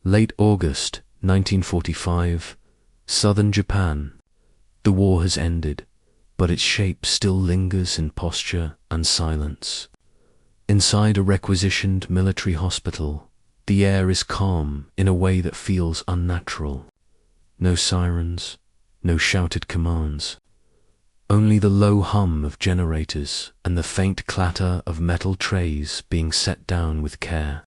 Late August 1945, southern Japan. The war has ended, but its shape still lingers in posture and silence. Inside a requisitioned military hospital, the air is calm in a way that feels unnatural. No sirens, no shouted commands. Only the low hum of generators and the faint clatter of metal trays being set down with care.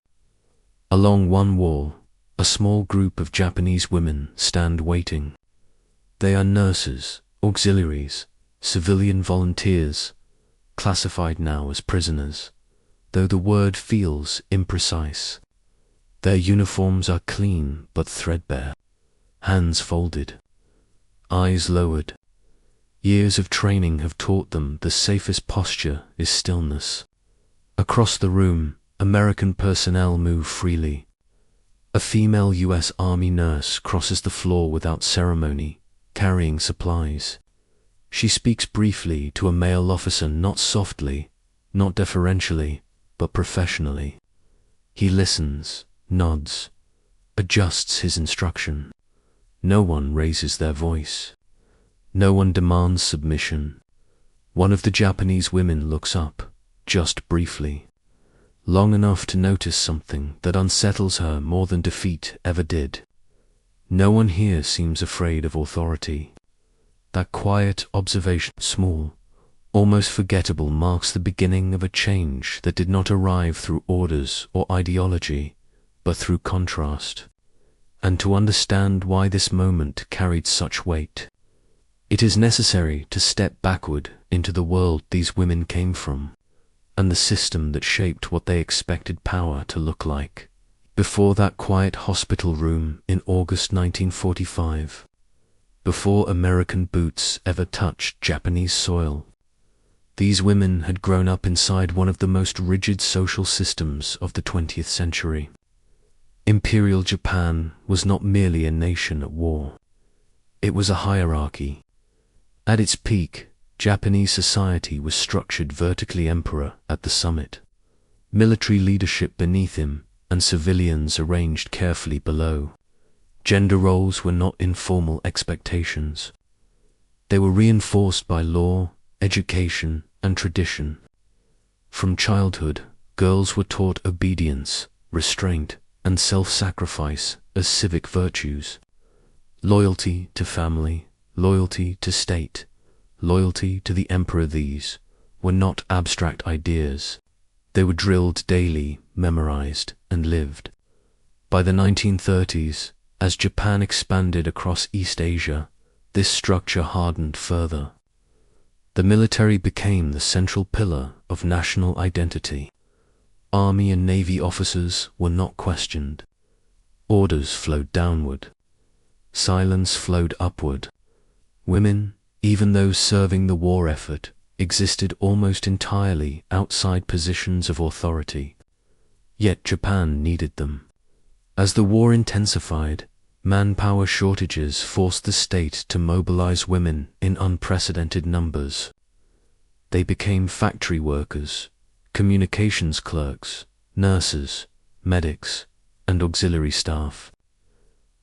Along one wall, a small group of Japanese women stand waiting. They are nurses, auxiliaries, civilian volunteers, classified now as prisoners, though the word feels imprecise. Their uniforms are clean but threadbare, hands folded, eyes lowered. Years of training have taught them the safest posture is stillness. Across the room, American personnel move freely. A female U.S. Army nurse crosses the floor without ceremony, carrying supplies. She speaks briefly to a male officer, not softly, not deferentially, but professionally. He listens, nods, adjusts his instruction. No one raises their voice. No one demands submission. One of the Japanese women looks up, just briefly, long enough to notice something that unsettles her more than defeat ever did. No one here seems afraid of authority. That quiet observation, small, almost forgettable, marks the beginning of a change that did not arrive through orders or ideology, but through contrast. And to understand why this moment carried such weight, it is necessary to step backward into the world these women came from, and the system that shaped what they expected power to look like. Before that quiet hospital room in August 1945, before American boots ever touched Japanese soil, these women had grown up inside one of the most rigid social systems of the 20th century. Imperial Japan was not merely a nation at war. It was a hierarchy. At its peak, Japanese society was structured vertically: emperor at the summit, military leadership beneath him, and civilians arranged carefully below. Gender roles were not informal expectations. They were reinforced by law, education, and tradition. From childhood, girls were taught obedience, restraint, and self-sacrifice as civic virtues. Loyalty to family, loyalty to state, loyalty to the emperor. These were not abstract ideas. They were drilled daily, memorized, and lived. By the 1930s, as Japan expanded across East Asia, this structure hardened further. The military became the central pillar of national identity. Army and Navy officers were not questioned. Orders flowed downward. Silence flowed upward. Women, even those serving the war effort, existed almost entirely outside positions of authority. Yet Japan needed them. As the war intensified, manpower shortages forced the state to mobilize women in unprecedented numbers. They became factory workers, communications clerks, nurses, medics, and auxiliary staff.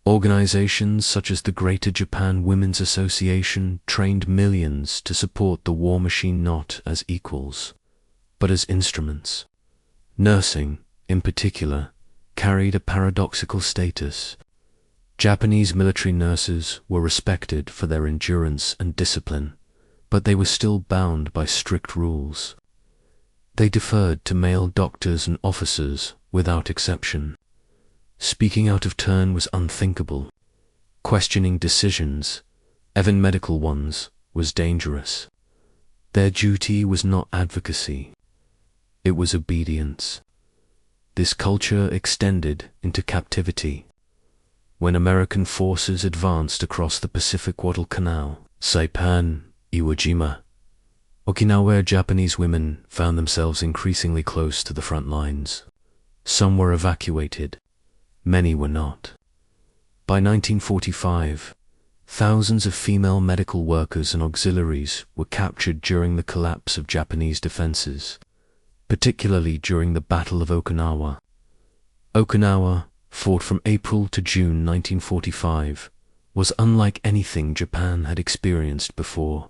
Organizations such as the Greater Japan Women's Association trained millions to support the war machine not as equals, but as instruments. Nursing, in particular, carried a paradoxical status. Japanese military nurses were respected for their endurance and discipline, but they were still bound by strict rules. They deferred to male doctors and officers without exception. Speaking out of turn was unthinkable. Questioning decisions, even medical ones, was dangerous. Their duty was not advocacy. It was obedience. This culture extended into captivity. When American forces advanced across the Pacific Guadalcanal, Saipan, Iwo Jima, Okinawa, Japanese women found themselves increasingly close to the front lines. Some were evacuated. Many were not. By 1945, thousands of female medical workers and auxiliaries were captured during the collapse of Japanese defenses, particularly during the Battle of Okinawa. Okinawa, fought from April to June 1945, was unlike anything Japan had experienced before.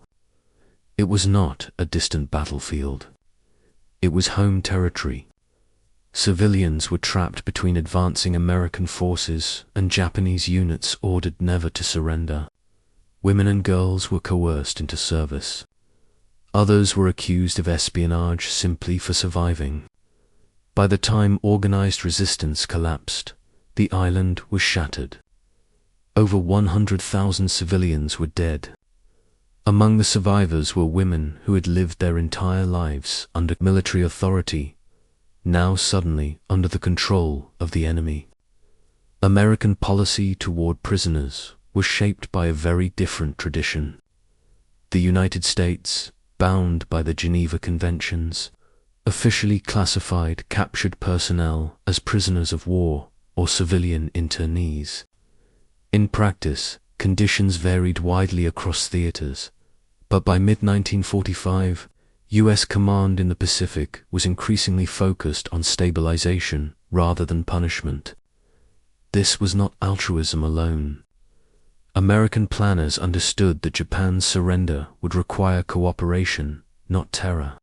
It was not a distant battlefield. It was home territory. Civilians were trapped between advancing American forces and Japanese units ordered never to surrender. Women and girls were coerced into service. Others were accused of espionage simply for surviving. By the time organized resistance collapsed, the island was shattered. Over 100,000 civilians were dead. Among the survivors were women who had lived their entire lives under military authority, now suddenly under the control of the enemy. American policy toward prisoners was shaped by a very different tradition. The United States, bound by the Geneva Conventions, officially classified captured personnel as prisoners of war or civilian internees. In practice, conditions varied widely across theaters, but by mid-1945, U.S. command in the Pacific was increasingly focused on stabilization rather than punishment. This was not altruism alone. American planners understood that Japan's surrender would require cooperation, not terror.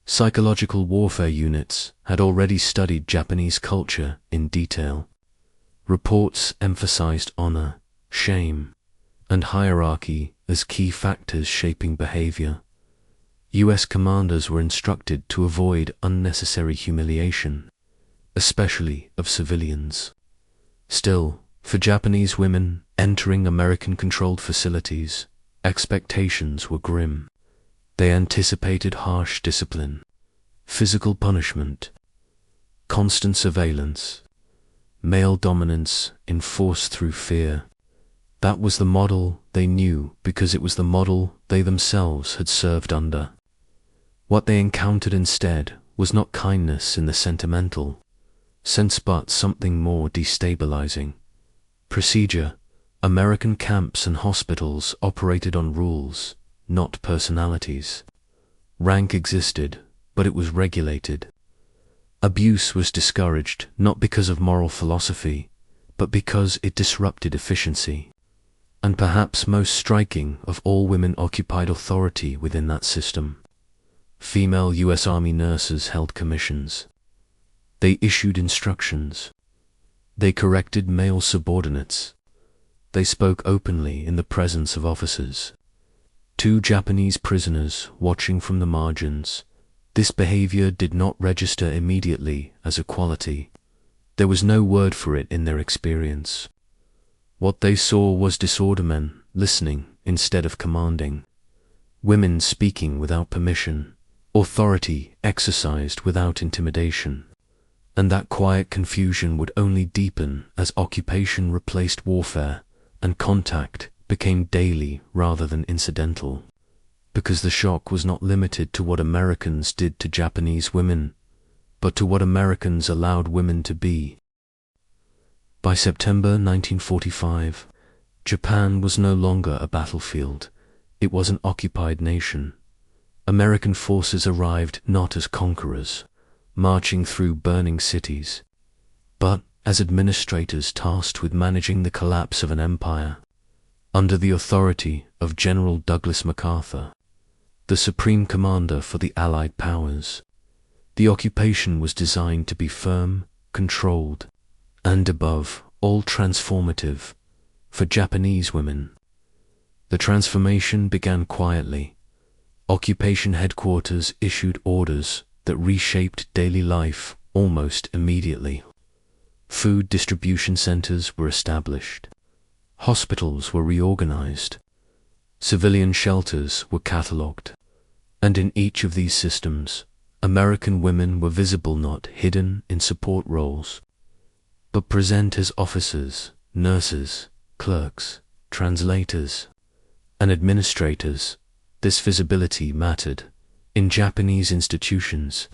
Psychological warfare units had already studied Japanese culture in detail. Reports emphasized honor, shame, and hierarchy as key factors shaping behavior. U.S. commanders were instructed to avoid unnecessary humiliation, especially of civilians. Still, for Japanese women entering American-controlled facilities, expectations were grim. They anticipated harsh discipline, physical punishment, constant surveillance, male dominance enforced through fear. That was the model they knew because it was the model they themselves had served under. What they encountered instead was not kindness in the sentimental sense but something more destabilizing. Procedure. American camps and hospitals operated on rules, not personalities. Rank existed, but it was regulated. Abuse was discouraged not because of moral philosophy, but because it disrupted efficiency. And perhaps most striking of all, women occupied authority within that system. Female U.S. Army nurses held commissions. They issued instructions. They corrected male subordinates. They spoke openly in the presence of officers. Two Japanese prisoners watching from the margins. This behavior did not register immediately as equality. There was no word for it in their experience. What they saw was disordermen listening instead of commanding, women speaking without permission, authority exercised without intimidation. And that quiet confusion would only deepen as occupation replaced warfare and contact became daily rather than incidental. Because the shock was not limited to what Americans did to Japanese women, but to what Americans allowed women to be. By September 1945, Japan was no longer a battlefield. It was an occupied nation. American forces arrived not as conquerors, marching through burning cities, but as administrators tasked with managing the collapse of an empire. Under the authority of General Douglas MacArthur, the supreme commander for the Allied powers, the occupation was designed to be firm, controlled, and above all transformative for Japanese women. The transformation began quietly. Occupation headquarters issued orders that reshaped daily life almost immediately. Food distribution centers were established. Hospitals were reorganized. Civilian shelters were catalogued. And in each of these systems, American women were visible, not hidden in support roles, but present as officers, nurses, clerks, translators, and administrators. This visibility mattered. In Japanese institutions,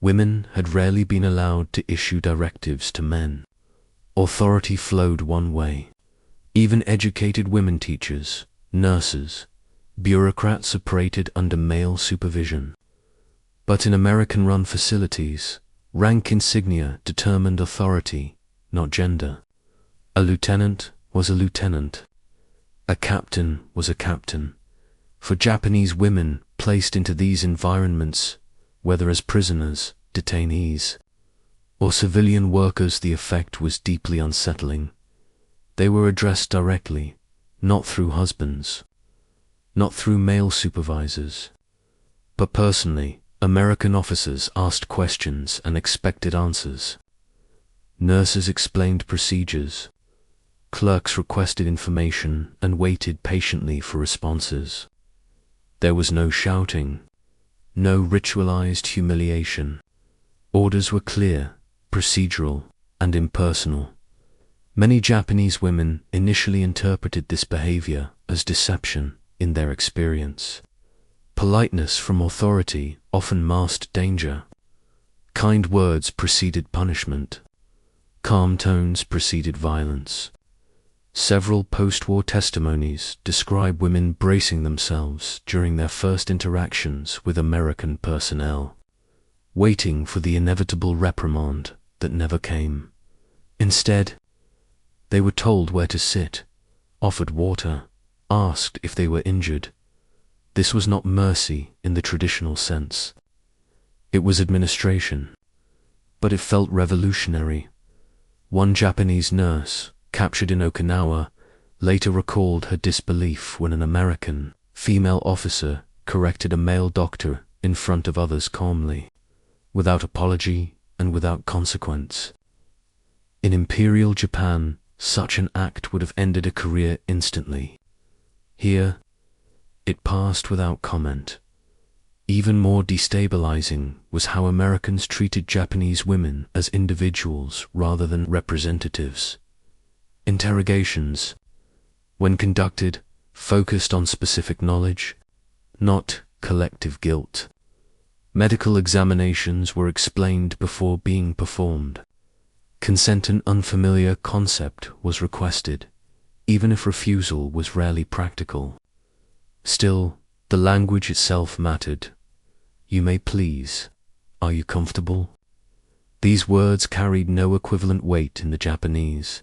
women had rarely been allowed to issue directives to men. Authority flowed one way. Even educated women teachers, nurses, bureaucrats operated under male supervision. But in American-run facilities, rank insignia determined authority, not gender. A lieutenant was a lieutenant. A captain was a captain. For Japanese women placed into these environments, whether as prisoners, detainees, or civilian workers, the effect was deeply unsettling. They were addressed directly, not through husbands, not through male supervisors, but personally. American officers asked questions and expected answers. Nurses explained procedures. Clerks requested information and waited patiently for responses. There was no shouting, no ritualized humiliation. Orders were clear, procedural, and impersonal. Many Japanese women initially interpreted this behavior as deception in their experience. Politeness from authority often masked danger. Kind words preceded punishment. Calm tones preceded violence. Several post-war testimonies describe women bracing themselves during their first interactions with American personnel, waiting for the inevitable reprimand that never came. Instead, they were told where to sit, offered water, asked if they were injured. This was not mercy in the traditional sense. It was administration, but it felt revolutionary. One Japanese nurse, captured in Okinawa, later recalled her disbelief when an American female officer corrected a male doctor in front of others calmly, without apology and without consequence. In Imperial Japan, such an act would have ended a career instantly. Here, it passed without comment. Even more destabilizing was how Americans treated Japanese women as individuals rather than representatives. Interrogations, when conducted, focused on specific knowledge, not collective guilt. Medical examinations were explained before being performed. Consent, an unfamiliar concept, was requested, even if refusal was rarely practical. Still, the language itself mattered. You may please. Are you comfortable? These words carried no equivalent weight in the Japanese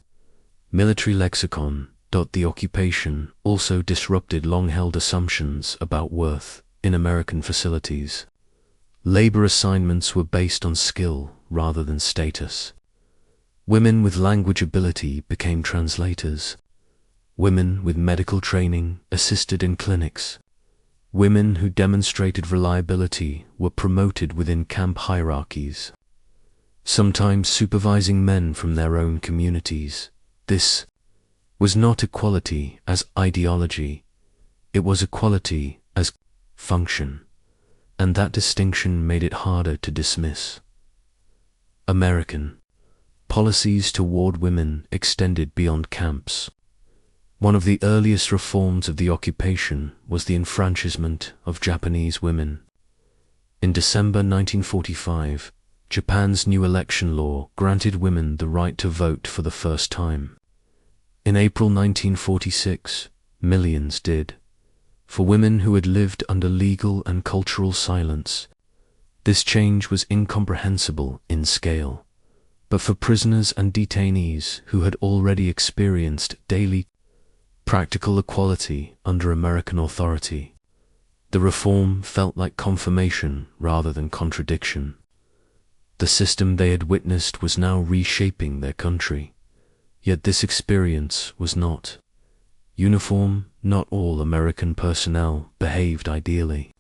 military lexicon. The occupation also disrupted long-held assumptions about worth in American facilities. Labor assignments were based on skill rather than status. Women with language ability became translators. Women with medical training assisted in clinics. Women who demonstrated reliability were promoted within camp hierarchies, sometimes supervising men from their own communities. This was not equality as ideology, it was equality as function, and that distinction made it harder to dismiss. American policies toward women extended beyond camps. One of the earliest reforms of the occupation was the enfranchisement of Japanese women. In December 1945, Japan's new election law granted women the right to vote for the first time. In April 1946, millions did. For women who had lived under legal and cultural silence, this change was incomprehensible in scale. But for prisoners and detainees who had already experienced daily practical equality under American authority, the reform felt like confirmation rather than contradiction. The system they had witnessed was now reshaping their country. Yet this experience was not uniform. Not all American personnel behaved ideally.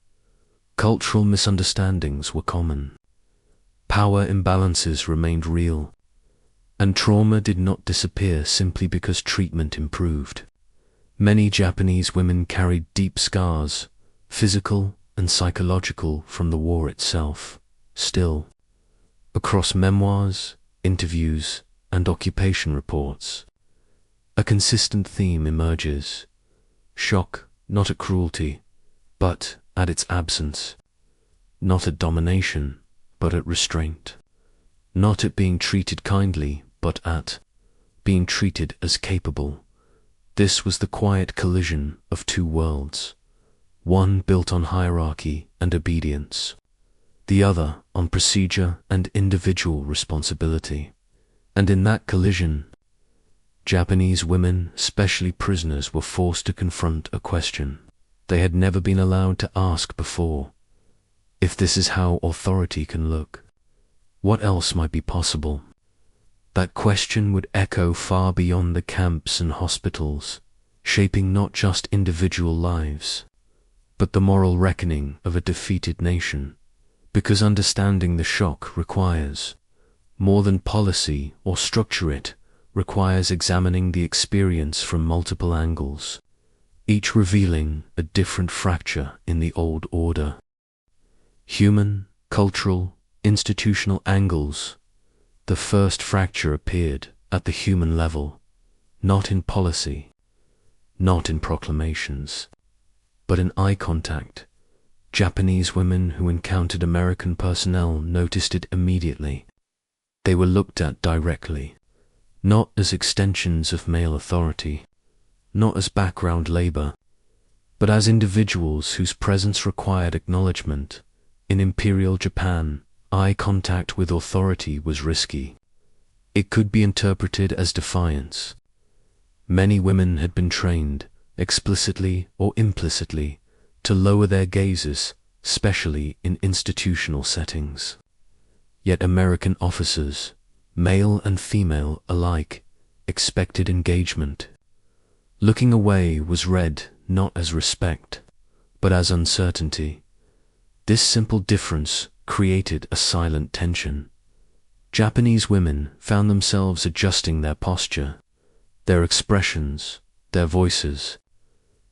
Cultural misunderstandings were common. Power imbalances remained real, and trauma did not disappear simply because treatment improved. Many Japanese women carried deep scars, physical and psychological, from the war itself. Still, across memoirs, interviews, and occupation reports, a consistent theme emerges: shock, not at cruelty, but at its absence; not at domination, but at restraint; not at being treated kindly, but at being treated as capable. This was the quiet collision of two worlds, one built on hierarchy and obedience, the other on procedure and individual responsibility. And in that collision, Japanese women, especially prisoners, were forced to confront a question they had never been allowed to ask before. If this is how authority can look, what else might be possible? That question would echo far beyond the camps and hospitals, shaping not just individual lives, but the moral reckoning of a defeated nation, because understanding the shock requires more than policy or structure. It requires examining the experience from multiple angles, each revealing a different fracture in the old order. Human, cultural, institutional angles. The first fracture appeared at the human level, not in policy, not in proclamations, but in eye contact. Japanese women who encountered American personnel noticed it immediately. They were looked at directly, not as extensions of male authority, not as background labor, but as individuals whose presence required acknowledgement. In Imperial Japan, eye contact with authority was risky. It could be interpreted as defiance. Many women had been trained, explicitly or implicitly, to lower their gazes, especially in institutional settings. Yet American officers, male and female alike, expected engagement. Looking away was read not as respect, but as uncertainty. This simple difference created a silent tension. Japanese women found themselves adjusting their posture, their expressions, their voices,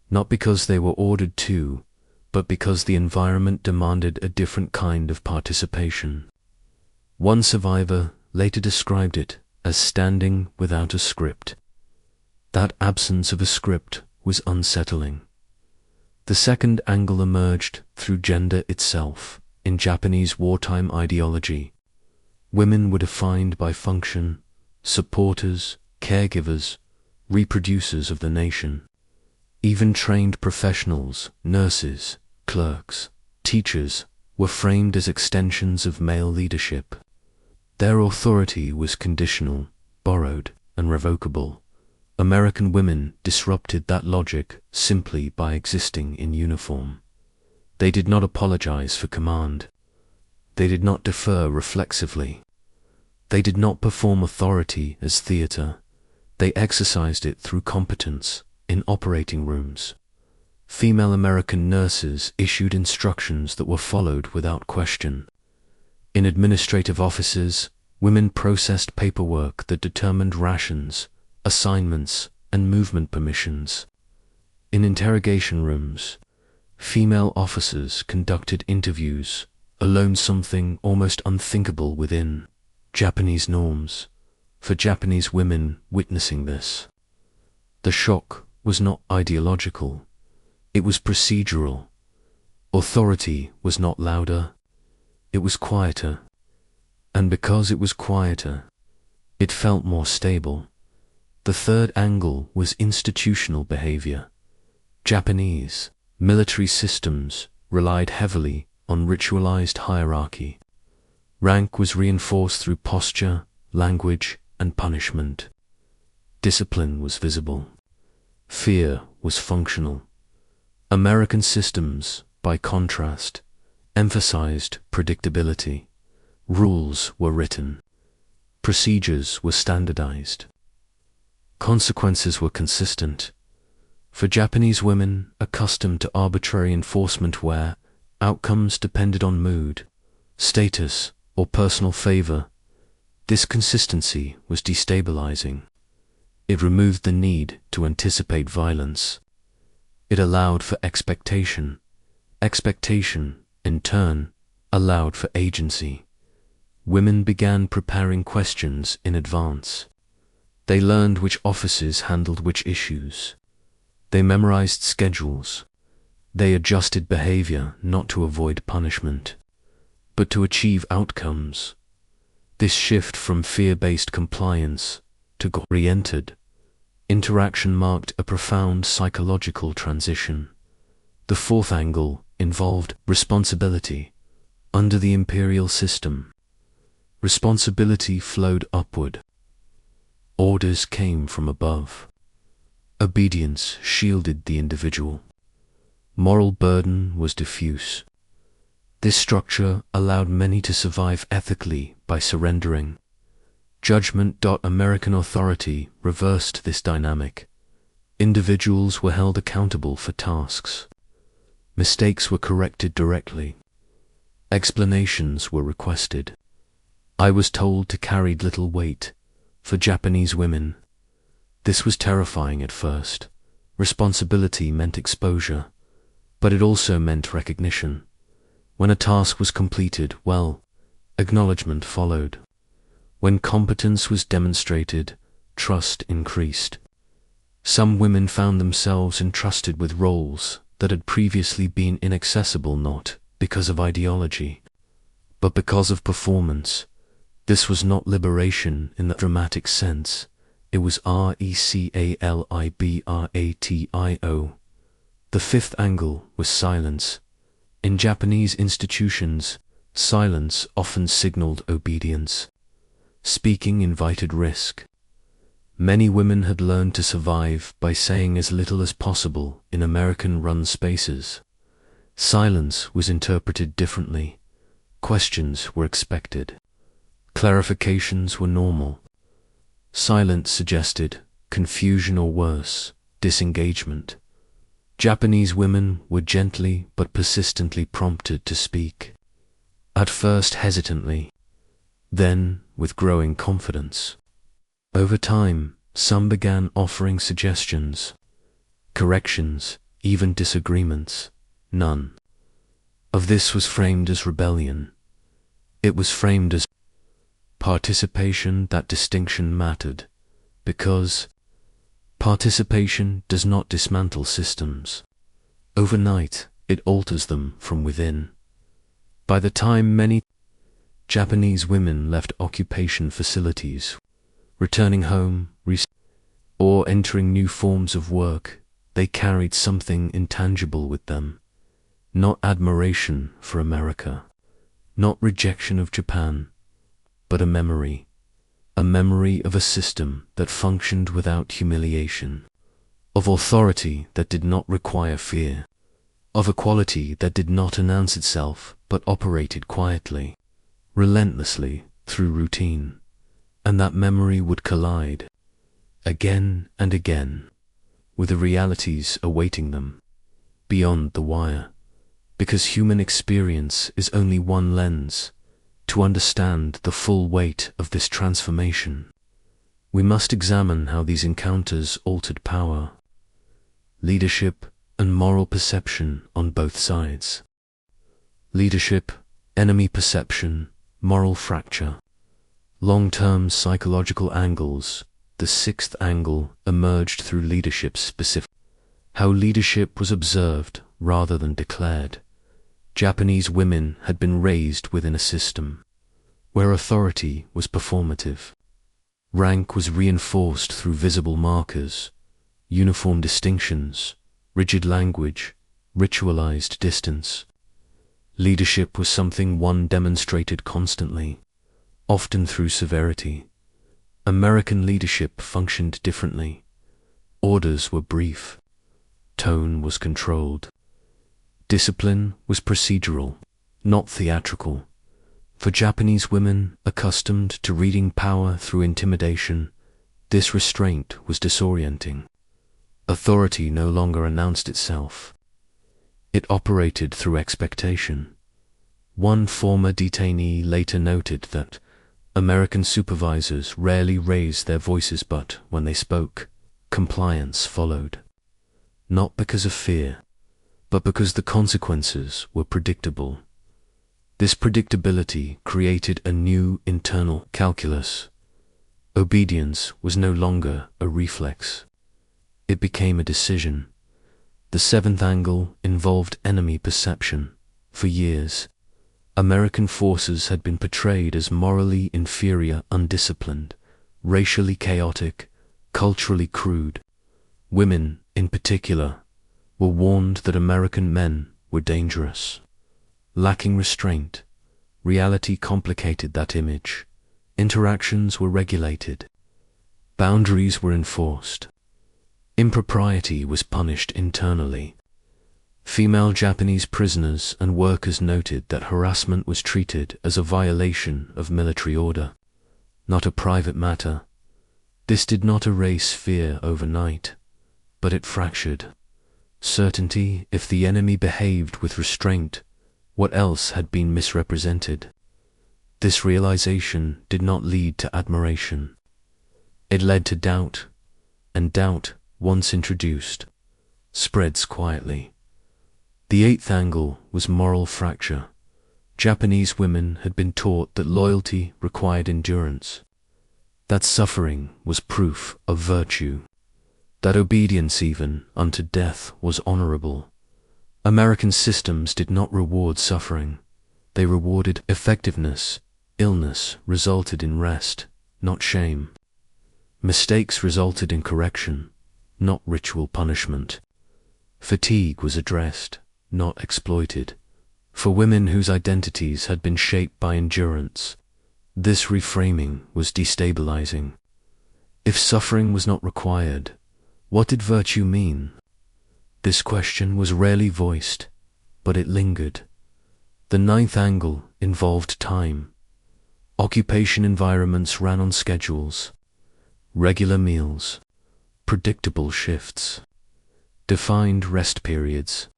not because they were ordered to, but because the environment demanded a different kind of participation. One survivor later described it as standing without a script. That absence of a script was unsettling. The second angle emerged through gender itself. In Japanese wartime ideology, women were defined by function, supporters, caregivers, reproducers of the nation. Even trained professionals, nurses, clerks, teachers, were framed as extensions of male leadership. Their authority was conditional, borrowed, and revocable. American women disrupted that logic simply by existing in uniform. They did not apologize for command. They did not defer reflexively. They did not perform authority as theater. They exercised it through competence in operating rooms. Female American nurses issued instructions that were followed without question. In administrative offices, women processed paperwork that determined rations, assignments, and movement permissions. In interrogation rooms, female officers conducted interviews, alone, something almost unthinkable within Japanese norms for Japanese women witnessing this. The shock was not ideological, it was procedural. Authority was not louder, it was quieter. And because it was quieter, it felt more stable. The third angle was institutional behavior. Japanese military systems relied heavily on ritualized hierarchy. Rank was reinforced through posture, language, and punishment. Discipline was visible. Fear was functional. American systems, by contrast, emphasized predictability. Rules were written. Procedures were standardized. Consequences were consistent. For Japanese women accustomed to arbitrary enforcement where outcomes depended on mood, status, or personal favor, this consistency was destabilizing. It removed the need to anticipate violence. It allowed for expectation. Expectation, in turn, allowed for agency. Women began preparing questions in advance. They learned which officers handled which issues. They memorized schedules. They adjusted behavior not to avoid punishment, but to achieve outcomes. This shift from fear-based compliance to goal-oriented interaction marked a profound psychological transition. The fourth angle involved responsibility. Under the imperial system, responsibility flowed upward. Orders came from above. Obedience shielded the individual. Moral burden was diffuse. This structure allowed many to survive ethically by surrendering. Judgment. American authority reversed this dynamic. Individuals were held accountable for tasks. Mistakes were corrected directly. Explanations were requested. I was told to carry little weight. For Japanese women, this was terrifying at first. Responsibility meant exposure, but it also meant recognition. When a task was completed, well, acknowledgement followed. When competence was demonstrated, trust increased. Some women found themselves entrusted with roles that had previously been inaccessible, not because of ideology, but because of performance. This was not liberation in the dramatic sense. It was recalibratio. The fifth angle was silence. In Japanese institutions, silence often signaled obedience. Speaking invited risk. Many women had learned to survive by saying as little as possible in American-run spaces. Silence was interpreted differently. Questions were expected. Clarifications were normal. Silence suggested confusion or worse, disengagement. Japanese women were gently but persistently prompted to speak. At first hesitantly, then with growing confidence. Over time, some began offering suggestions, corrections, even disagreements. None of this was framed as rebellion. It was framed as participation. That distinction mattered, because participation does not dismantle systems. Overnight, it alters them from within. By the time many Japanese women left occupation facilities, returning home, or entering new forms of work, they carried something intangible with them. Not admiration for America, not rejection of Japan, but a memory of a system that functioned without humiliation, of authority that did not require fear, of equality that did not announce itself but operated quietly, relentlessly through routine. And that memory would collide, again and again, with the realities awaiting them, beyond the wire. Because human experience is only one lens. To understand the full weight of this transformation, we must examine how these encounters altered power, leadership, and moral perception on both sides. Leadership, enemy perception, moral fracture. Long-term psychological angles. The sixth angle emerged through leadership specific. How leadership was observed rather than declared. Japanese women had been raised within a system where authority was performative. Rank was reinforced through visible markers, uniform distinctions, rigid language, ritualized distance. Leadership was something one demonstrated constantly, often through severity. American leadership functioned differently. Orders were brief. Tone was controlled. Discipline was procedural, not theatrical. For Japanese women accustomed to reading power through intimidation, this restraint was disorienting. Authority no longer announced itself. It operated through expectation. One former detainee later noted that American supervisors rarely raised their voices, but when they spoke, compliance followed. Not because of fear, but because the consequences were predictable. This predictability created a new internal calculus. Obedience was no longer a reflex. It became a decision. The seventh angle involved enemy perception. For years, American forces had been portrayed as morally inferior, undisciplined, racially chaotic, culturally crude. Women, in particular, were warned that American men were dangerous. Lacking restraint, reality complicated that image. Interactions were regulated. Boundaries were enforced. Impropriety was punished internally. Female Japanese prisoners and workers noted that harassment was treated as a violation of military order, not a private matter. This did not erase fear overnight, but it fractured certainty. If the enemy behaved with restraint, what else had been misrepresented? This realization did not lead to admiration. It led to doubt, and doubt, once introduced, spreads quietly. The eighth angle was moral fracture. Japanese women had been taught that loyalty required endurance, that suffering was proof of virtue, that obedience even unto death was honorable. American systems did not reward suffering. They rewarded effectiveness. Illness resulted in rest, not shame. Mistakes resulted in correction, not ritual punishment. Fatigue was addressed, not exploited. For women whose identities had been shaped by endurance, this reframing was destabilizing. If suffering was not required, what did virtue mean? This question was rarely voiced, but it lingered. The ninth angle involved time. Occupation environments ran on schedules, regular meals, predictable shifts, defined rest periods.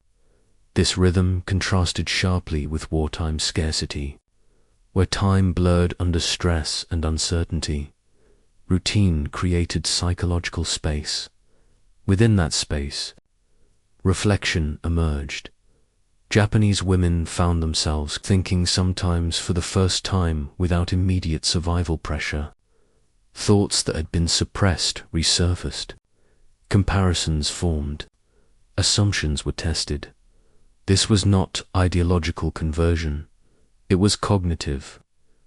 This rhythm contrasted sharply with wartime scarcity, where time blurred under stress and uncertainty. Routine created psychological space. Within that space, reflection emerged. Japanese women found themselves thinking, sometimes for the first time without immediate survival pressure. Thoughts that had been suppressed resurfaced. Comparisons formed. Assumptions were tested. This was not ideological conversion. It was cognitive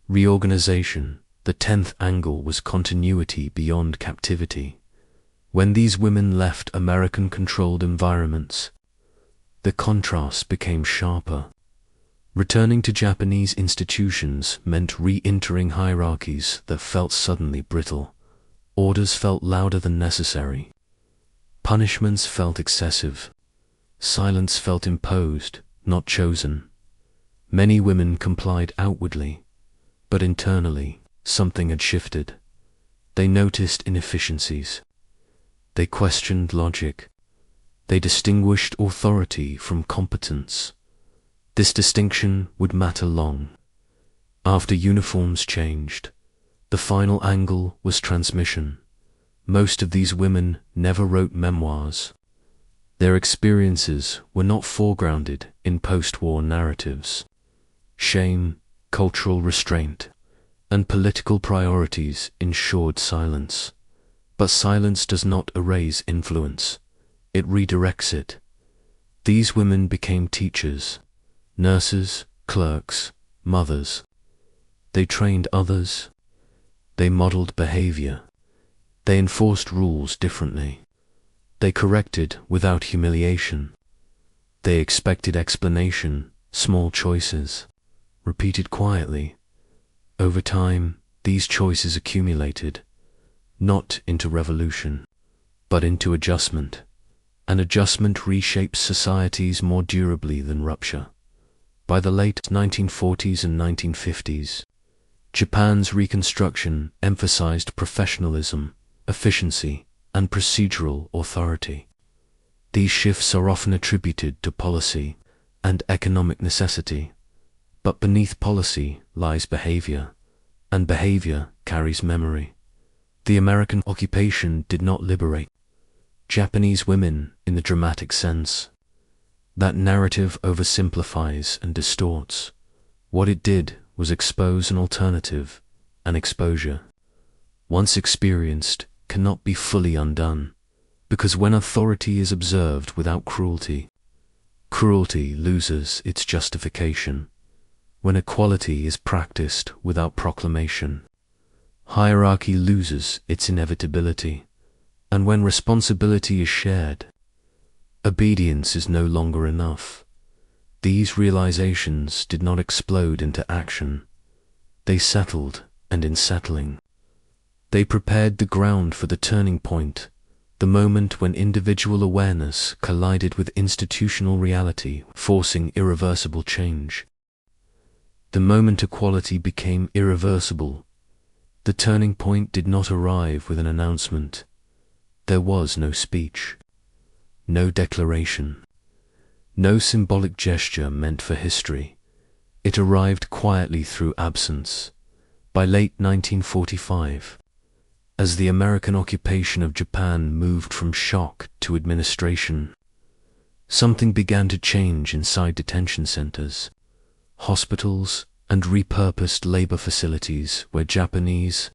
reorganization. The 10th angle was continuity beyond captivity. When these women left American-controlled environments, the contrast became sharper. Returning to Japanese institutions meant re-entering hierarchies that felt suddenly brittle. Orders felt louder than necessary. Punishments felt excessive. Silence felt imposed, not chosen. Many women complied outwardly, but internally something had shifted. They noticed inefficiencies. They questioned logic. They distinguished authority from competence. This distinction would matter long. After uniforms changed, the final angle was transmission. Most of these women never wrote memoirs. Their experiences were not foregrounded in post-war narratives. Shame, cultural restraint, and political priorities ensured silence. But silence does not erase influence. It redirects it. These women became teachers, nurses, clerks, mothers. They trained others. They modeled behavior. They enforced rules differently. They corrected without humiliation. They expected explanation, small choices, repeated quietly. Over time, these choices accumulated, not into revolution, but into adjustment. And adjustment reshapes societies more durably than rupture. By the late 1940s and 1950s, Japan's reconstruction emphasized professionalism, efficiency, and procedural authority. These shifts are often attributed to policy and economic necessity, but beneath policy lies behavior, and behavior carries memory. The American occupation did not liberate Japanese women in the dramatic sense. That narrative oversimplifies and distorts. What it did was expose an alternative, an exposure. Once experienced, cannot be fully undone, because when authority is observed without cruelty, cruelty loses its justification. When equality is practiced without proclamation, hierarchy loses its inevitability. And when responsibility is shared, obedience is no longer enough. These realizations did not explode into action. They settled, and in settling, They prepared the ground for the turning point, the moment when individual awareness collided with institutional reality, forcing irreversible change. The moment equality became irreversible, the turning point did not arrive with an announcement. There was no speech, no declaration, no symbolic gesture meant for history. It arrived quietly through absence. By late 1945, as the American occupation of Japan moved from shock to administration, something began to change inside detention centers, hospitals, and repurposed labor facilities where Japanese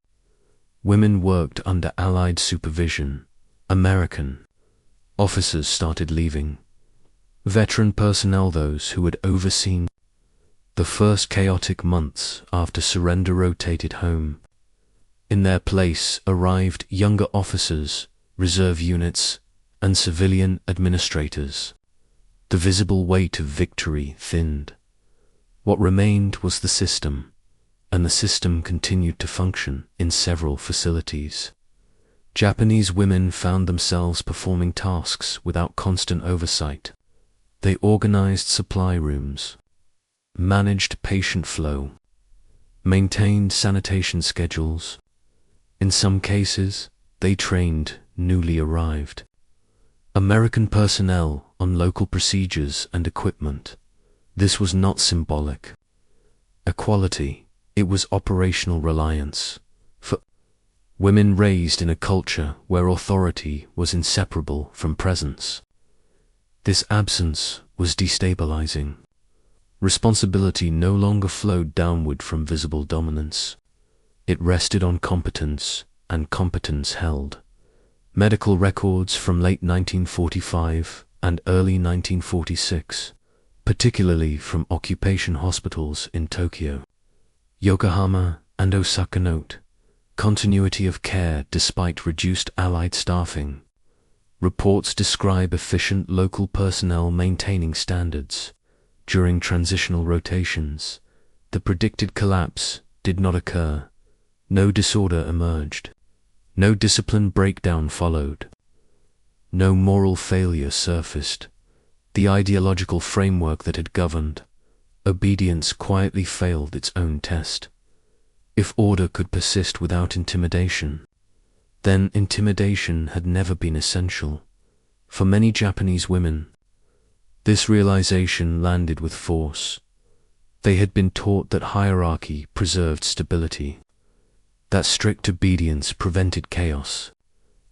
women worked under Allied supervision. American officers started leaving. Veteran personnel, those who had overseen the first chaotic months after surrender, rotated home. In their place arrived younger officers, reserve units, and civilian administrators. The visible weight of victory thinned. What remained was the system, and the system continued to function in several facilities. Japanese women found themselves performing tasks without constant oversight. They organized supply rooms, managed patient flow, maintained sanitation schedules. In some cases, they trained newly arrived American personnel on local procedures and equipment. This was not symbolic equality, it was operational reliance. For women raised in a culture where authority was inseparable from presence, this absence was destabilizing. Responsibility no longer flowed downward from visible dominance. It rested on competence, and competence held. Medical records from late 1945 and early 1946, particularly from occupation hospitals in Tokyo, Yokohama, and Osaka, note continuity of care despite reduced Allied staffing. Reports describe efficient local personnel maintaining standards. During transitional rotations, the predicted collapse did not occur. No disorder emerged. No discipline breakdown followed. No moral failure surfaced. The ideological framework that had governed obedience quietly failed its own test. If order could persist without intimidation, then intimidation had never been essential. For many Japanese women, this realization landed with force. They had been taught that hierarchy preserved stability, that strict obedience prevented chaos,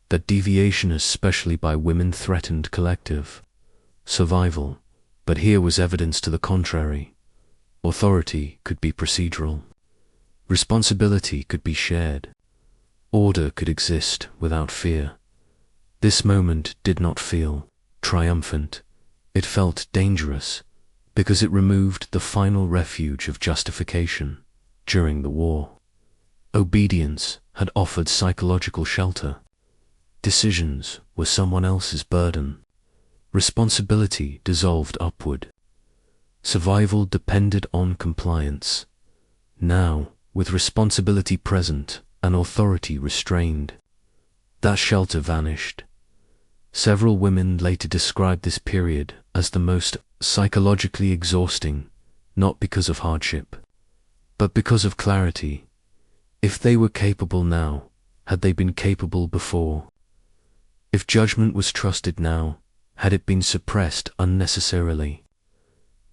that deviation, especially by women, threatened collective survival. But here was evidence to the contrary. Authority could be procedural. Responsibility could be shared. Order could exist without fear. This moment did not feel triumphant. It felt dangerous, because it removed the final refuge of justification during the war. Obedience had offered psychological shelter. Decisions were someone else's burden. Responsibility dissolved upward. Survival depended on compliance. Now, with responsibility present and authority restrained, that shelter vanished. Several women later described this period as the most psychologically exhausting, not because of hardship, but because of clarity. If they were capable now, had they been capable before? If judgment was trusted now, had it been suppressed unnecessarily?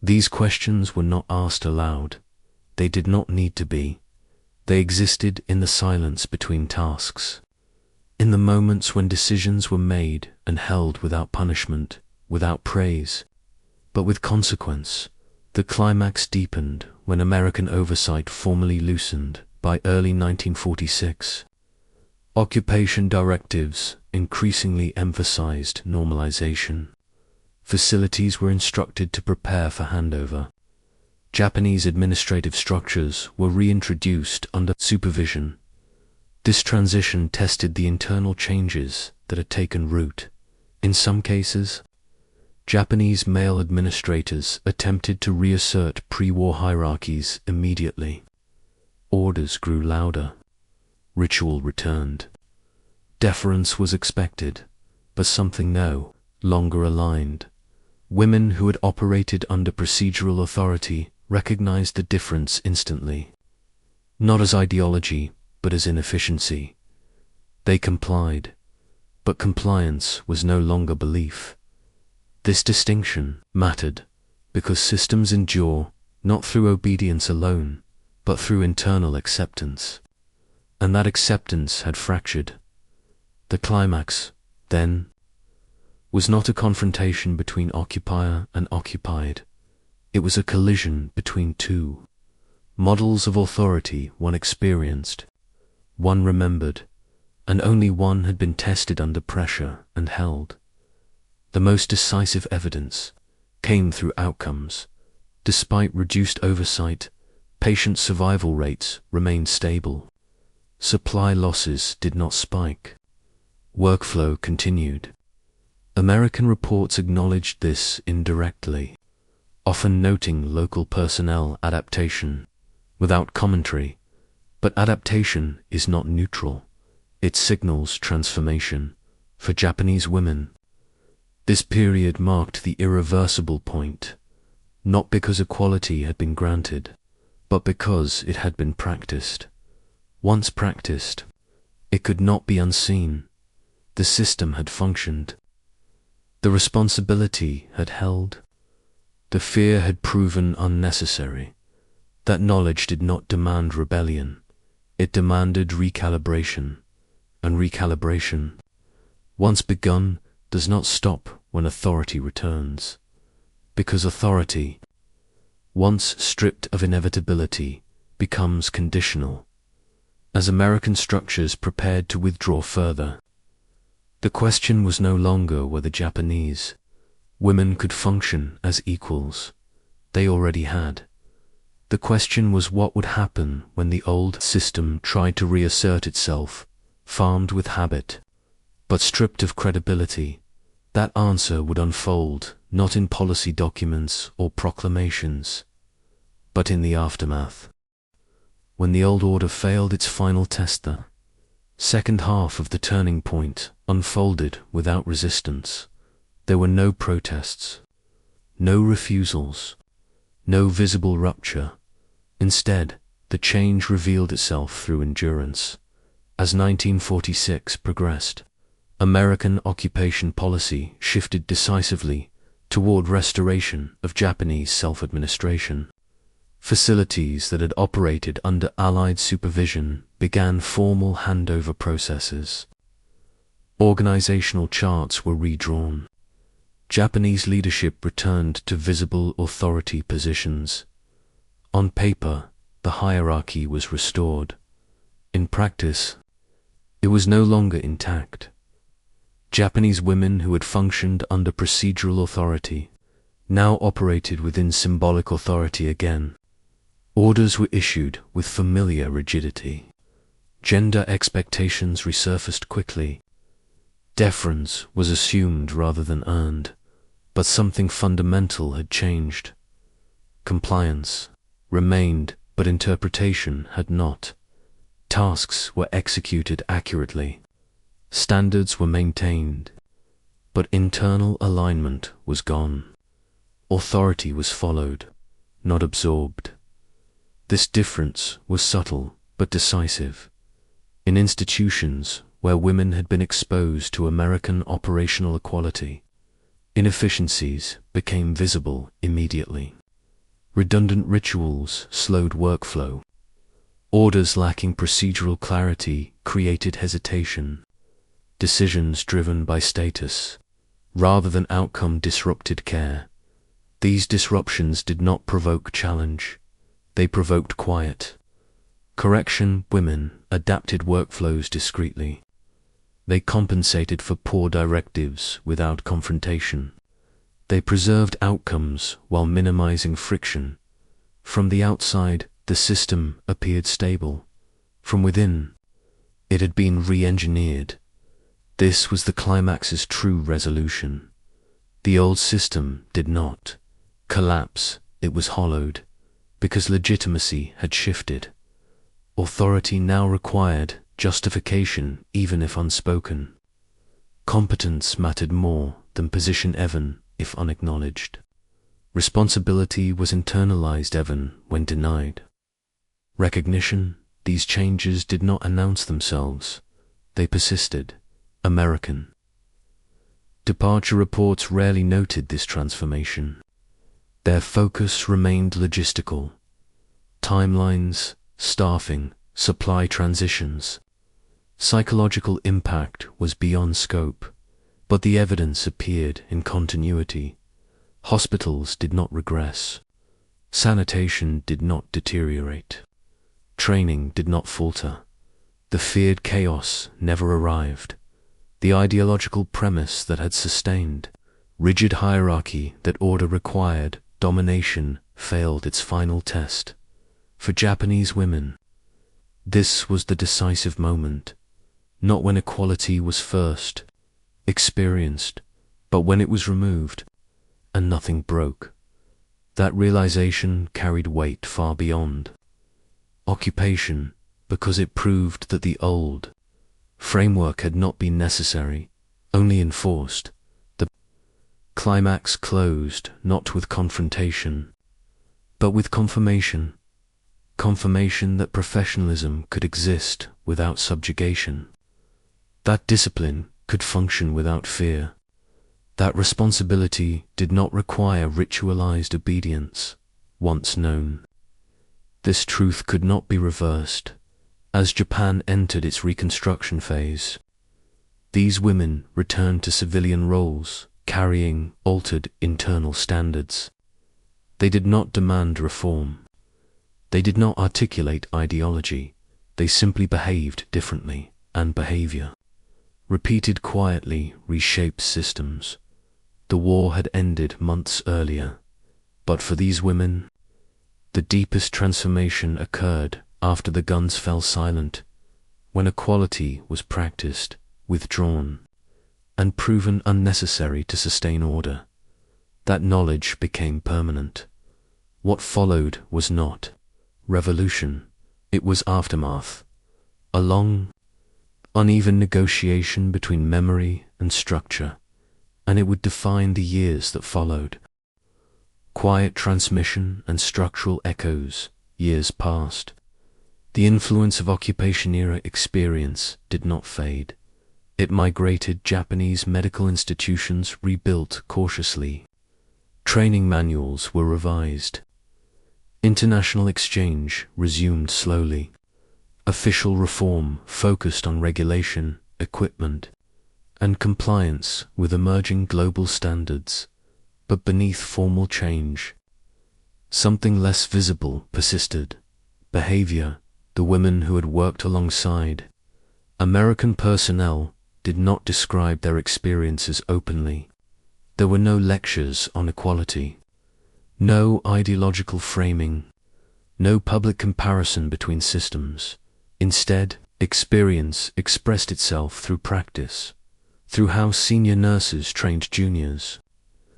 These questions were not asked aloud. They did not need to be. They existed in the silence between tasks. In the moments when decisions were made and held without punishment, without praise, but with consequence. The climax deepened when American oversight formally loosened by early 1946. Occupation directives increasingly emphasized normalization. Facilities were instructed to prepare for handover. Japanese administrative structures were reintroduced under supervision. This transition tested the internal changes that had taken root. In some cases, Japanese male administrators attempted to reassert pre-war hierarchies immediately. Orders grew louder. ritual returned. Deference was expected, but something no longer aligned. Women who had operated under procedural authority recognized the difference instantly. Not as ideology, but as inefficiency. They complied, but compliance was no longer belief. This distinction mattered because systems endure not through obedience alone, but through internal acceptance. And that acceptance had fractured. The climax, then, was not a confrontation between occupier and occupied. It was a collision between two models of authority, one experienced, one remembered, and only one had been tested under pressure and held. The most decisive evidence came through outcomes. Despite reduced oversight, patient survival rates remained stable. Supply losses did not spike. Workflow continued. American reports acknowledged this indirectly, often noting local personnel adaptation without commentary. But adaptation is not neutral. It signals transformation. For Japanese women, this period marked the irreversible point, not because equality had been granted, but because it had been practiced. Once practiced, it could not be unseen. The system had functioned. The responsibility had held. The fear had proven unnecessary. That knowledge did not demand rebellion. It demanded recalibration. And recalibration, once begun, does not stop when authority returns. Because authority, once stripped of inevitability, becomes conditional. As American structures prepared to withdraw further, the question was no longer whether Japanese women could function as equals. They already had. The question was what would happen when the old system tried to reassert itself, farmed with habit, but stripped of credibility. That answer would unfold not in policy documents or proclamations, but in the aftermath. When the old order failed its final test, the second half of the turning point unfolded without resistance. There were no protests, no refusals, no visible rupture. Instead, the change revealed itself through endurance. As 1946 progressed, American occupation policy shifted decisively toward restoration of Japanese self-administration. Facilities that had operated under Allied supervision began formal handover processes. Organizational charts were redrawn. Japanese leadership returned to visible authority positions. On paper, the hierarchy was restored. In practice, it was no longer intact. Japanese women who had functioned under procedural authority now operated within symbolic authority again. Orders were issued with familiar rigidity. Gender expectations resurfaced quickly. Deference was assumed rather than earned, but something fundamental had changed. Compliance remained, but interpretation had not. Tasks were executed accurately. Standards were maintained, but internal alignment was gone. Authority was followed, not absorbed. This difference was subtle but decisive. In institutions where women had been exposed to American operational equality, inefficiencies became visible immediately. Redundant rituals slowed workflow. Orders lacking procedural clarity created hesitation. Decisions driven by status, rather than outcome, disrupted care. These disruptions did not provoke challenge. They provoked quiet. Correction women adapted workflows discreetly. They compensated for poor directives without confrontation. They preserved outcomes while minimizing friction. From the outside, the system appeared stable. From within, it had been re-engineered. This was the climax's true resolution. The old system did not collapse, it was hollowed, because legitimacy had shifted. Authority now required justification even if unspoken. Competence mattered more than position even if unacknowledged. Responsibility was internalized even when denied. Recognition, these changes did not announce themselves. They persisted. American departure reports rarely noted this transformation. Their focus remained logistical. Timelines, staffing, supply transitions. Psychological impact was beyond scope, but the evidence appeared in continuity. Hospitals did not regress. Sanitation did not deteriorate. Training did not falter. The feared chaos never arrived. The ideological premise that had sustained rigid hierarchy that order required domination failed its final test. For Japanese women, this was the decisive moment, not when equality was first experienced, but when it was removed and nothing broke. That realization carried weight far beyond occupation, because it proved that the old framework had not been necessary, only enforced. The climax closed not with confrontation, but with confirmation. Confirmation that professionalism could exist without subjugation. That discipline could function without fear. That responsibility did not require ritualized obedience, once known. This truth could not be reversed. As Japan entered its reconstruction phase, these women returned to civilian roles, carrying altered internal standards. They did not demand reform. They did not articulate ideology. They simply behaved differently, and behavior, repeated quietly, reshaped systems. The war had ended months earlier, but for these women, the deepest transformation occurred after the guns fell silent, when equality was practiced, withdrawn, and proven unnecessary to sustain order. That knowledge became permanent. What followed was not revolution, it was aftermath, a long, uneven negotiation between memory and structure, and it would define the years that followed. Quiet transmission and structural echoes, years passed. The influence of occupation-era experience did not fade. It migrated. Japanese medical institutions rebuilt cautiously. Training manuals were revised. International exchange resumed slowly. Official reform focused on regulation, equipment, and compliance with emerging global standards. But beneath formal change, something less visible persisted. Behavior. The women who had worked alongside American personnel did not describe their experiences openly. There were no lectures on equality, no ideological framing, no public comparison between systems. Instead, experience expressed itself through practice, through how senior nurses trained juniors,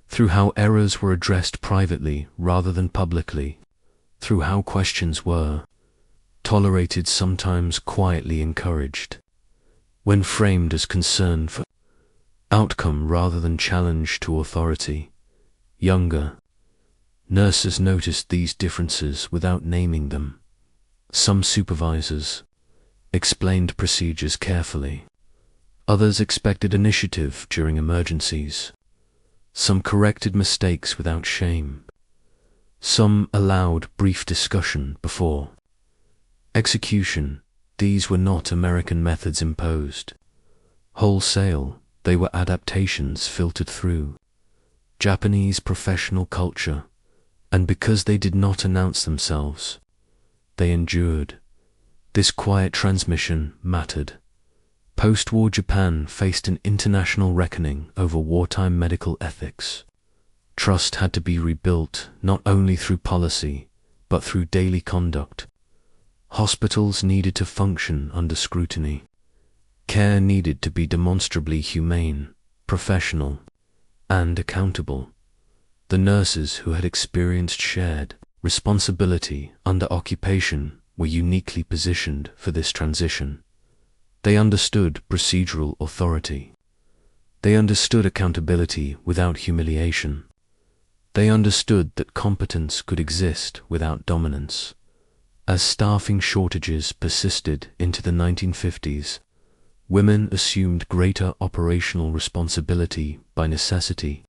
through how errors were addressed privately rather than publicly, through how questions were tolerated, sometimes quietly encouraged, when framed as concern for outcome rather than challenge to authority. Younger nurses noticed these differences without naming them. Some supervisors explained procedures carefully. Others expected initiative during emergencies. Some corrected mistakes without shame. Some allowed brief discussion before execution. These were not American methods imposed wholesale. They were adaptations filtered through Japanese professional culture, and because they did not announce themselves, they endured. This quiet transmission mattered. Post-war Japan faced an international reckoning over wartime medical ethics. Trust had to be rebuilt not only through policy, but through daily conduct. Hospitals needed to function under scrutiny. Care needed to be demonstrably humane, professional, and accountable. The nurses who had experienced shared responsibility under occupation were uniquely positioned for this transition. They understood procedural authority. They understood accountability without humiliation. They understood that competence could exist without dominance. As staffing shortages persisted into the 1950s, women assumed greater operational responsibility by necessity.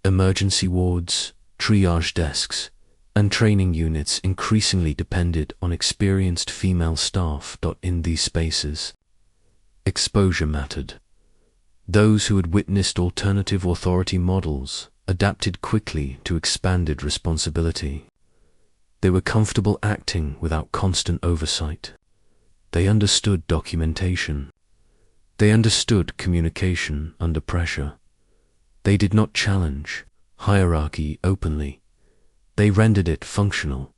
Emergency wards, triage desks, and training units increasingly depended on experienced female staff. In these spaces, exposure mattered. Those who had witnessed alternative authority models adapted quickly to expanded responsibility. They were comfortable acting without constant oversight. They understood documentation. They understood communication under pressure. They did not challenge hierarchy openly. They rendered it functional.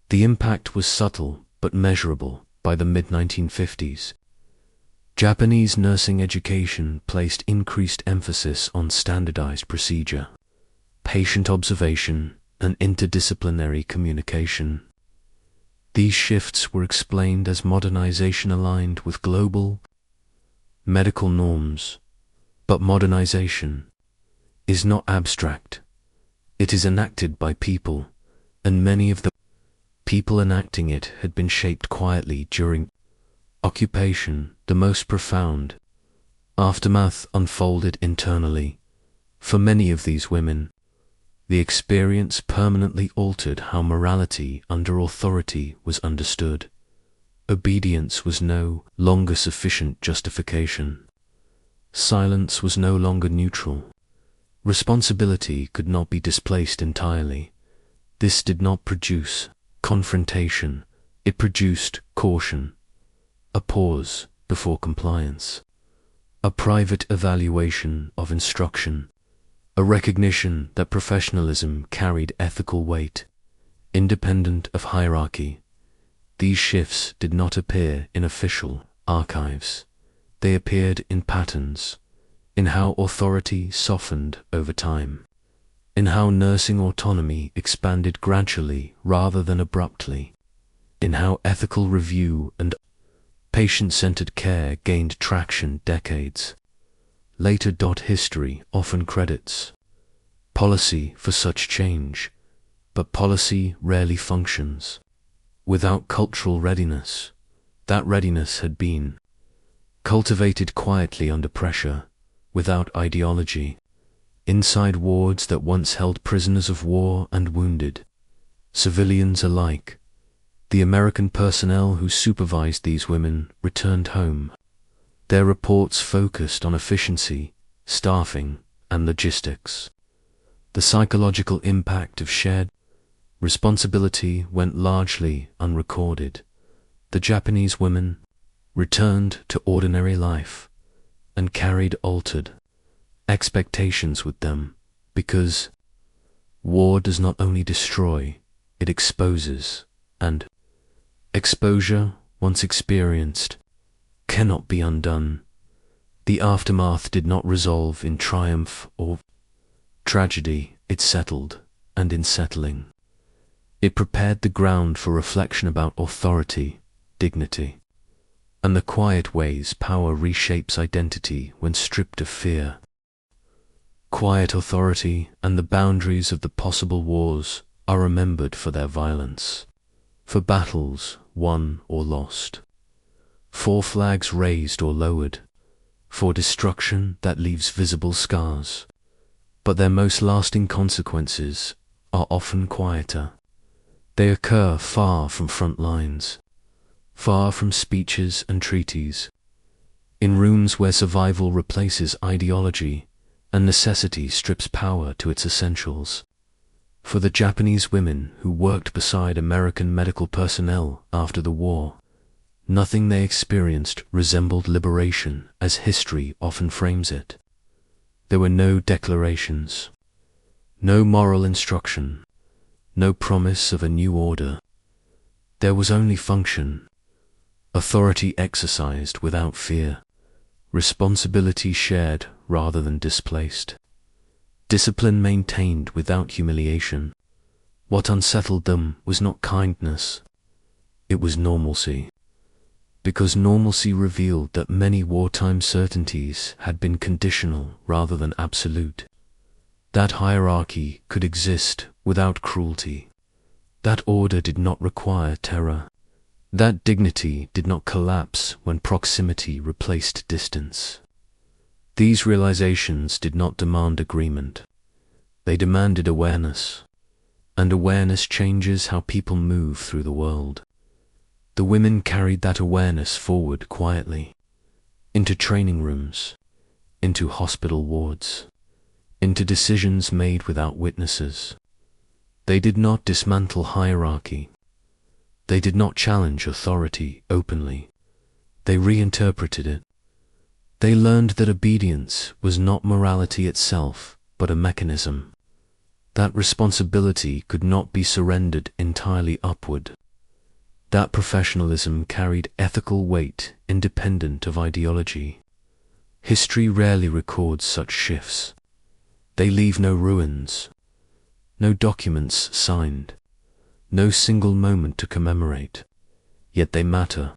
The impact was subtle but measurable by the mid-1950s. Japanese nursing education placed increased emphasis on standardized procedure, patient observation, and interdisciplinary communication. These shifts were explained as modernization aligned with global medical norms. But modernization is not abstract. It is enacted by people, and many of the people enacting it had been shaped quietly during occupation. The most profound aftermath unfolded internally. For many of these women, the experience permanently altered how morality under authority was understood. Obedience was no longer sufficient justification. Silence was no longer neutral. Responsibility could not be displaced entirely. This did not produce confrontation. It produced caution, a pause before compliance, a private evaluation of instruction, a recognition that professionalism carried ethical weight, independent of hierarchy. These shifts did not appear in official archives. They appeared in patterns, in how authority softened over time, in how nursing autonomy expanded gradually rather than abruptly, in how ethical review and patient-centered care gained traction decades later. History often credits policy for such change, but policy rarely functions without cultural readiness. That readiness had been cultivated quietly under pressure, without ideology, inside wards that once held prisoners of war and wounded, civilians alike. The American personnel who supervised these women returned home. Their reports focused on efficiency, staffing, and logistics. The psychological impact of shared responsibility went largely unrecorded. The Japanese women returned to ordinary life and carried altered expectations with them, because war does not only destroy, it exposes, and exposure, once experienced, cannot be undone. The aftermath did not resolve in triumph or tragedy. It settled, and in settling, it prepared the ground for reflection about authority, dignity, and the quiet ways power reshapes identity when stripped of fear. Quiet authority and the boundaries of the possible wars are remembered for their violence, for battles won or lost, for flags raised or lowered, for destruction that leaves visible scars. But their most lasting consequences are often quieter. They occur far from front lines, far from speeches and treaties, in rooms where survival replaces ideology and necessity strips power to its essentials. For the Japanese women who worked beside American medical personnel after the war, nothing they experienced resembled liberation as history often frames it. There were no declarations, no moral instruction, no promise of a new order. There was only function, authority exercised without fear, responsibility shared rather than displaced, discipline maintained without humiliation. What unsettled them was not kindness, it was normalcy. because normalcy revealed that many wartime certainties had been conditional rather than absolute. That hierarchy could exist without cruelty. That order did not require terror. That dignity did not collapse when proximity replaced distance. These realizations did not demand agreement. They demanded awareness. And awareness changes how people move through the world. The women carried that awareness forward quietly, into training rooms, into hospital wards, into decisions made without witnesses. They did not dismantle hierarchy. They did not challenge authority openly. They reinterpreted it. They learned that obedience was not morality itself, but a mechanism. That responsibility could not be surrendered entirely upward. That professionalism carried ethical weight independent of ideology. History rarely records such shifts. They leave no ruins, no documents signed, no single moment to commemorate. Yet they matter,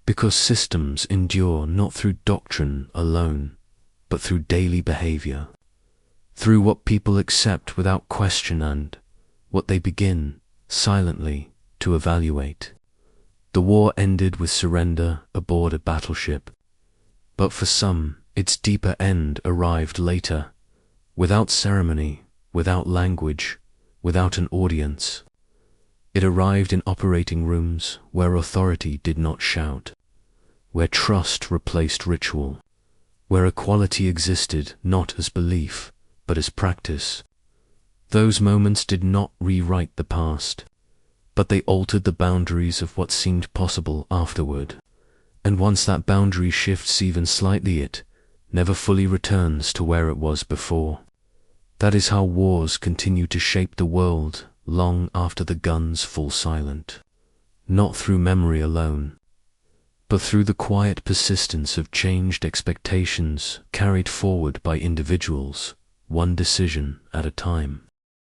because systems endure not through doctrine alone, but through daily behavior, through what people accept without question and what they begin, silently, to evaluate. The war ended with surrender aboard a battleship, but for some, its deeper end arrived later, without ceremony, without language, without an audience. It arrived in operating rooms where authority did not shout, where trust replaced ritual, where equality existed not as belief, but as practice. Those moments did not rewrite the past, but they altered the boundaries of what seemed possible afterward. And once that boundary shifts even slightly, it never fully returns to where it was before. That is how wars continue to shape the world long after the guns fall silent. Not through memory alone, but through the quiet persistence of changed expectations carried forward by individuals, one decision at a time.